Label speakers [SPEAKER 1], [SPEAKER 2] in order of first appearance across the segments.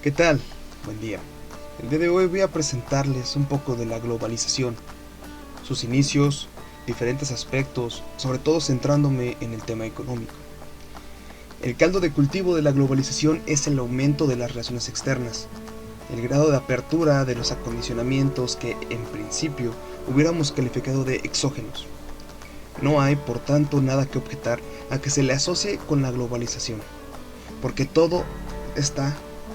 [SPEAKER 1] ¿Qué tal? Buen día. El día de hoy voy a presentarles un poco de la globalización, sus inicios, diferentes aspectos, sobre todo centrándome en el tema económico. El caldo de cultivo de la globalización es el aumento de las relaciones externas, el grado de apertura de los acondicionamientos que, en principio, hubiéramos calificado de exógenos. No hay, por tanto, nada que objetar a que se le asocie con la globalización, porque todo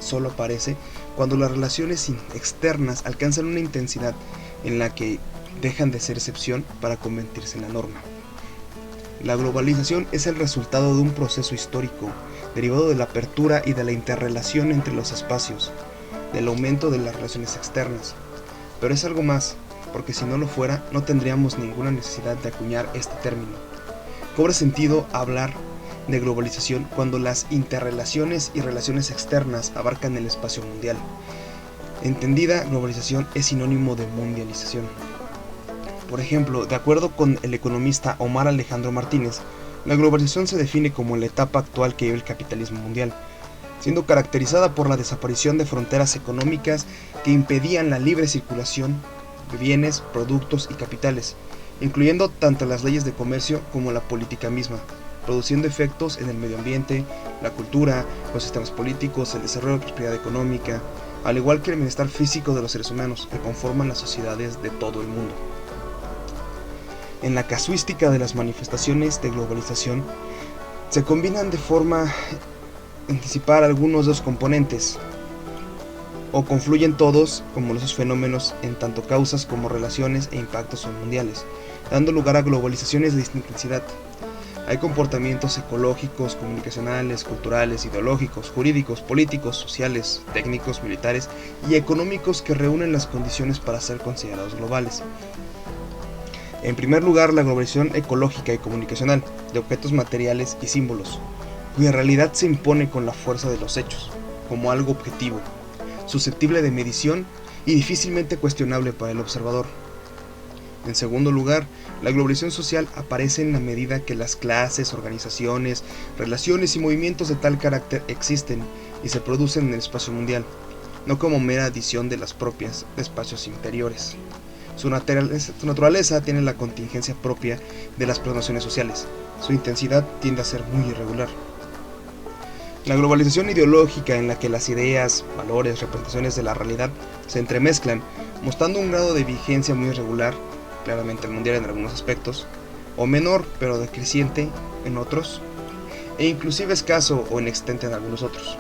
[SPEAKER 1] solo aparece cuando las relaciones externas alcanzan una intensidad en la que dejan de ser excepción para convertirse en la norma. La globalización es el resultado de un proceso histórico derivado de la apertura y de la interrelación entre los espacios, del aumento de las relaciones externas. Pero es algo más, porque si no lo fuera, no tendríamos ninguna necesidad de acuñar este término. Cobra sentido hablar de globalización cuando las interrelaciones y relaciones externas abarcan el espacio mundial. Entendida globalización es sinónimo de mundialización. Por ejemplo, de acuerdo con el economista Omar Alejandro Martínez, la globalización se define como la etapa actual que vive el capitalismo mundial, siendo caracterizada por la desaparición de fronteras económicas que impedían la libre circulación de bienes, productos y capitales, incluyendo tanto las leyes de comercio como la política misma, produciendo efectos en el medio ambiente, la cultura, los sistemas políticos, el desarrollo de la prosperidad económica, al igual que el bienestar físico de los seres humanos que conforman las sociedades de todo el mundo. En la casuística de las manifestaciones de globalización, se combinan de forma anticipar algunos de los componentes, o confluyen todos como los fenómenos en tanto causas como relaciones e impactos son mundiales, dando lugar a globalizaciones de distinta intensidad. Hay comportamientos ecológicos, comunicacionales, culturales, ideológicos, jurídicos, políticos, sociales, técnicos, militares y económicos que reúnen las condiciones para ser considerados globales. En primer lugar, la globalización ecológica y comunicacional, de objetos materiales y símbolos, cuya realidad se impone con la fuerza de los hechos, como algo objetivo, susceptible de medición y difícilmente cuestionable para el observador. En segundo lugar, la globalización social aparece en la medida que las clases, organizaciones, relaciones y movimientos de tal carácter existen y se producen en el espacio mundial, no como mera adición de las propias de espacios interiores. Su naturaleza tiene la contingencia propia de las plasmaciones sociales. Su intensidad tiende a ser muy irregular. La globalización ideológica en la que las ideas, valores, representaciones de la realidad se entremezclan, mostrando un grado de vigencia muy irregular, claramente el mundial en algunos aspectos, o menor pero decreciente en otros, e inclusive escaso o inexistente en algunos otros.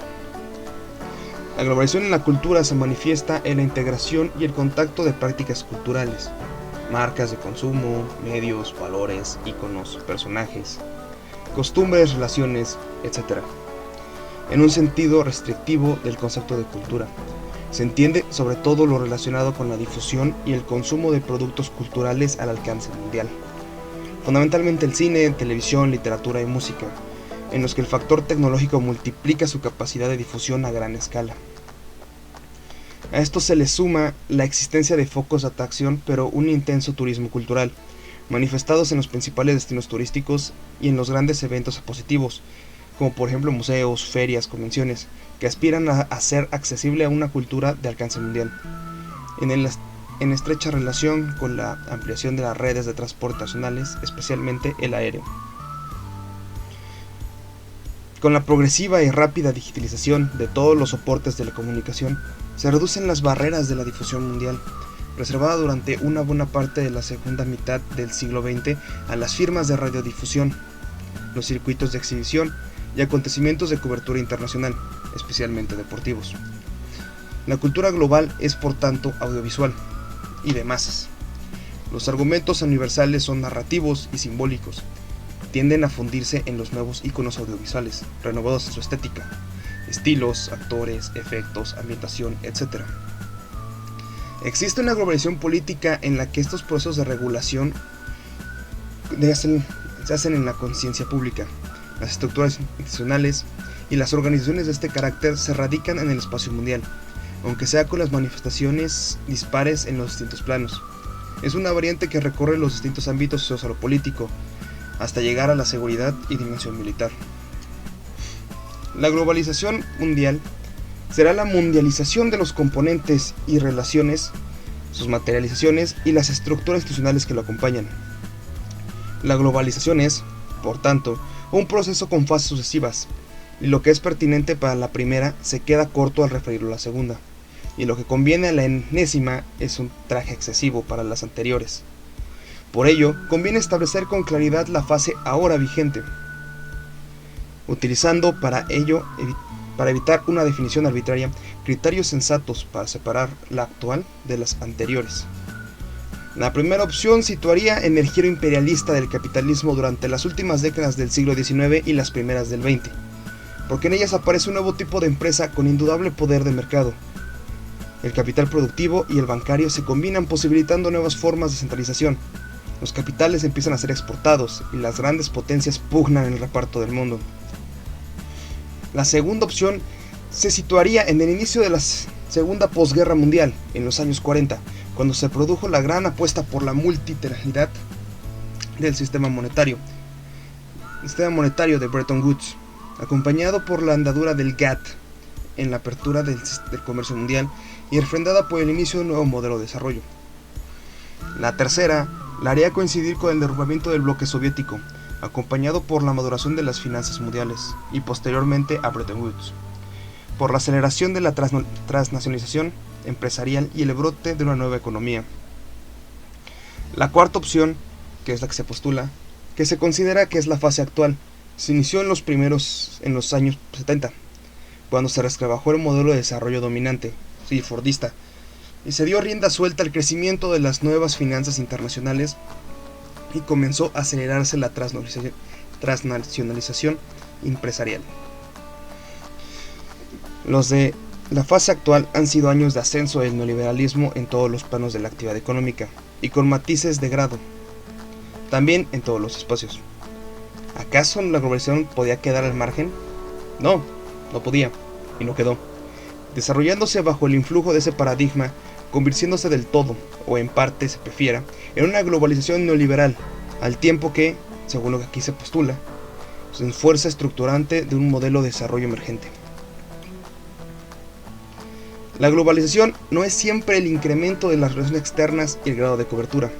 [SPEAKER 1] La globalización en la cultura se manifiesta en la integración y el contacto de prácticas culturales, marcas de consumo, medios, valores, íconos, personajes, costumbres, relaciones, etc., en un sentido restrictivo del concepto de cultura. Se entiende sobre todo lo relacionado con la difusión y el consumo de productos culturales al alcance mundial. Fundamentalmente el cine, televisión, literatura y música, en los que el factor tecnológico multiplica su capacidad de difusión a gran escala. A esto se le suma la existencia de focos de atracción, pero un intenso turismo cultural, manifestados en los principales destinos turísticos y en los grandes eventos expositivos, como por ejemplo museos, ferias, convenciones, que aspiran a hacer accesible a una cultura de alcance mundial, en estrecha relación con la ampliación de las redes de transporte nacionales, especialmente el aéreo. Con la progresiva y rápida digitalización de todos los soportes de la comunicación, se reducen las barreras de la difusión mundial, reservada durante una buena parte de la segunda mitad del siglo XX a las firmas de radiodifusión, los circuitos de exhibición y acontecimientos de cobertura internacional, especialmente deportivos. La cultura global es por tanto audiovisual y de masas. Los argumentos universales son narrativos y simbólicos, tienden a fundirse en los nuevos iconos audiovisuales, renovados en su estética, estilos, actores, efectos, ambientación, etc. Existe una globalización política en la que estos procesos de regulación se hacen en la conciencia pública. Las estructuras institucionales y las organizaciones de este carácter se radican en el espacio mundial, aunque sea con las manifestaciones dispares en los distintos planos. Es una variante que recorre los distintos ámbitos sociopolítico, hasta llegar a la seguridad y dimensión militar. La globalización mundial será la mundialización de los componentes y relaciones, sus materializaciones y las estructuras institucionales que lo acompañan. La globalización es, por tanto, un proceso con fases sucesivas, y lo que es pertinente para la primera se queda corto al referirlo a la segunda, y lo que conviene a la enésima es un traje excesivo para las anteriores. Por ello, conviene establecer con claridad la fase ahora vigente, utilizando para ello, para evitar una definición arbitraria, criterios sensatos para separar la actual de las anteriores. La primera opción situaría en el giro imperialista del capitalismo durante las últimas décadas del siglo XIX y las primeras del XX, porque en ellas aparece un nuevo tipo de empresa con indudable poder de mercado. El capital productivo y el bancario se combinan, posibilitando nuevas formas de centralización. Los capitales empiezan a ser exportados y las grandes potencias pugnan en el reparto del mundo. La segunda opción se situaría en el inicio de la segunda posguerra mundial, en los años 40, cuando se produjo la gran apuesta por la multilateralidad del sistema monetario de Bretton Woods, acompañado por la andadura del GATT en la apertura del comercio mundial y refrendada por el inicio de un nuevo modelo de desarrollo. La tercera la haría coincidir con el derrumbamiento del bloque soviético, acompañado por la maduración de las finanzas mundiales y posteriormente a Bretton Woods, por la aceleración de la transnacionalización empresarial y el brote de una nueva economía. La cuarta opción, que es la que se postula, que se considera que es la fase actual, se inició en los años 70, cuando se resquebrajó el modelo de desarrollo dominante, fordista, y se dio rienda suelta al crecimiento de las nuevas finanzas internacionales y comenzó a acelerarse la transnacionalización empresarial. Los de la fase actual han sido años de ascenso del neoliberalismo en todos los planos de la actividad económica y con matices de grado, también en todos los espacios. ¿Acaso la globalización podía quedar al margen? No, no podía, y no quedó, desarrollándose bajo el influjo de ese paradigma, convirtiéndose del todo, o en parte se prefiera, en una globalización neoliberal, al tiempo que, según lo que aquí se postula, es fuerza estructurante de un modelo de desarrollo emergente. La globalización no es siempre el incremento de las relaciones externas y el grado de cobertura.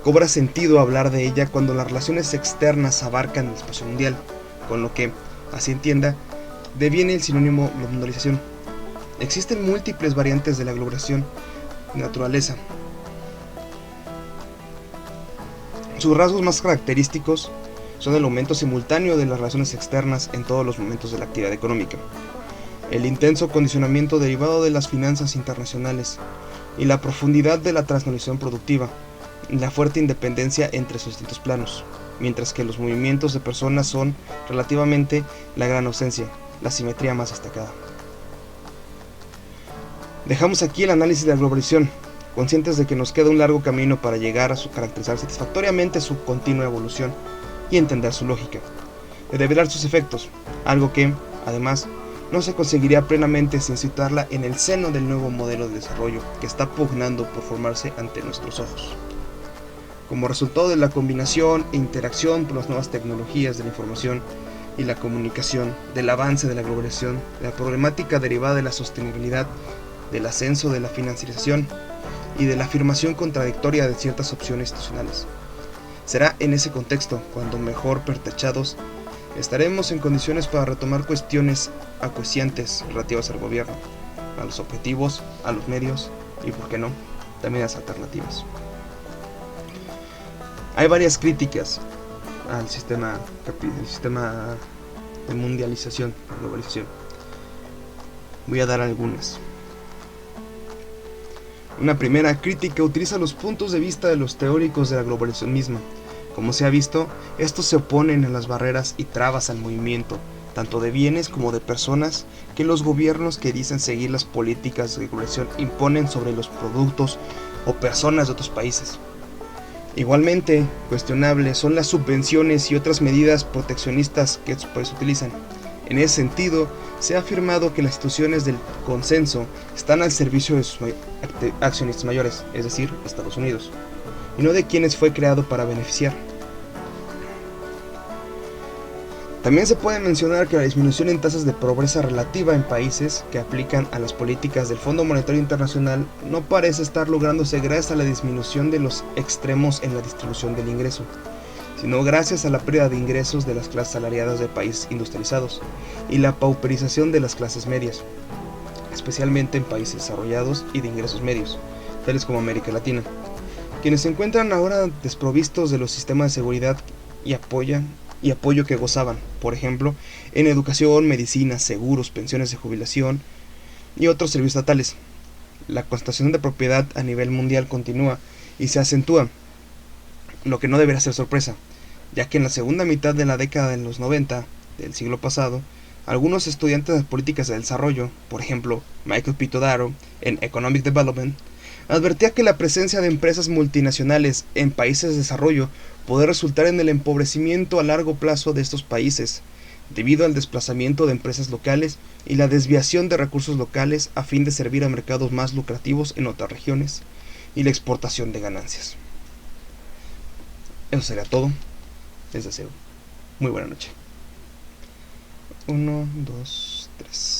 [SPEAKER 1] Cobra sentido hablar de ella cuando las relaciones externas abarcan el espacio mundial, con lo que, así entienda, deviene el sinónimo globalización. Existen múltiples variantes de la globalización de naturaleza. Sus rasgos más característicos son el aumento simultáneo de las relaciones externas en todos los momentos de la actividad económica, el intenso condicionamiento derivado de las finanzas internacionales y la profundidad de la transnacionalización productiva, y la fuerte independencia entre sus distintos planos, mientras que los movimientos de personas son relativamente la gran ausencia, la simetría más destacada. Dejamos aquí el análisis de la globalización, conscientes de que nos queda un largo camino para llegar a caracterizar satisfactoriamente su continua evolución y entender su lógica, de develar sus efectos, algo que, además, no se conseguiría plenamente sin situarla en el seno del nuevo modelo de desarrollo que está pugnando por formarse ante nuestros ojos. Como resultado de la combinación e interacción por las nuevas tecnologías de la información y la comunicación, del avance de la globalización, de la problemática derivada de la sostenibilidad, del ascenso de la financiarización y de la afirmación contradictoria de ciertas opciones institucionales. Será en ese contexto, cuando mejor pertrechados, estaremos en condiciones para retomar cuestiones acuciantes relativas al gobierno, a los objetivos, a los medios y, por qué no, también a las alternativas. Hay varias críticas al sistema de mundialización, globalización. Voy a dar algunas. Una primera crítica utiliza los puntos de vista de los teóricos de la globalización misma. Como se ha visto, estos se oponen a las barreras y trabas al movimiento, tanto de bienes como de personas, que los gobiernos que dicen seguir las políticas de globalización imponen sobre los productos o personas de otros países. Igualmente cuestionables son las subvenciones y otras medidas proteccionistas que estos países utilizan. En ese sentido, se ha afirmado que las instituciones del consenso están al servicio de sus accionistas mayores, es decir, Estados Unidos, y no de quienes fue creado para beneficiar. También se puede mencionar que la disminución en tasas de pobreza relativa en países que aplican a las políticas del Fondo Monetario Internacional no parece estar lográndose gracias a la disminución de los extremos en la distribución del ingreso, sino gracias a la pérdida de ingresos de las clases salariadas de países industrializados y la pauperización de las clases medias, especialmente en países desarrollados y de ingresos medios, tales como América Latina, quienes se encuentran ahora desprovistos de los sistemas de seguridad y apoyo que gozaban, por ejemplo, en educación, medicina, seguros, pensiones de jubilación y otros servicios estatales. La concentración de propiedad a nivel mundial continúa y se acentúa, lo que no debería ser sorpresa, ya que en la segunda mitad de la década de los 90 del siglo pasado, algunos estudiantes de políticas de desarrollo, por ejemplo, Michael P. Todaro, en Economic Development, advertía que la presencia de empresas multinacionales en países de desarrollo puede resultar en el empobrecimiento a largo plazo de estos países, debido al desplazamiento de empresas locales y la desviación de recursos locales a fin de servir a mercados más lucrativos en otras regiones, y la exportación de ganancias. Eso sería todo. Les deseo muy buena noche. 1, 2, 3.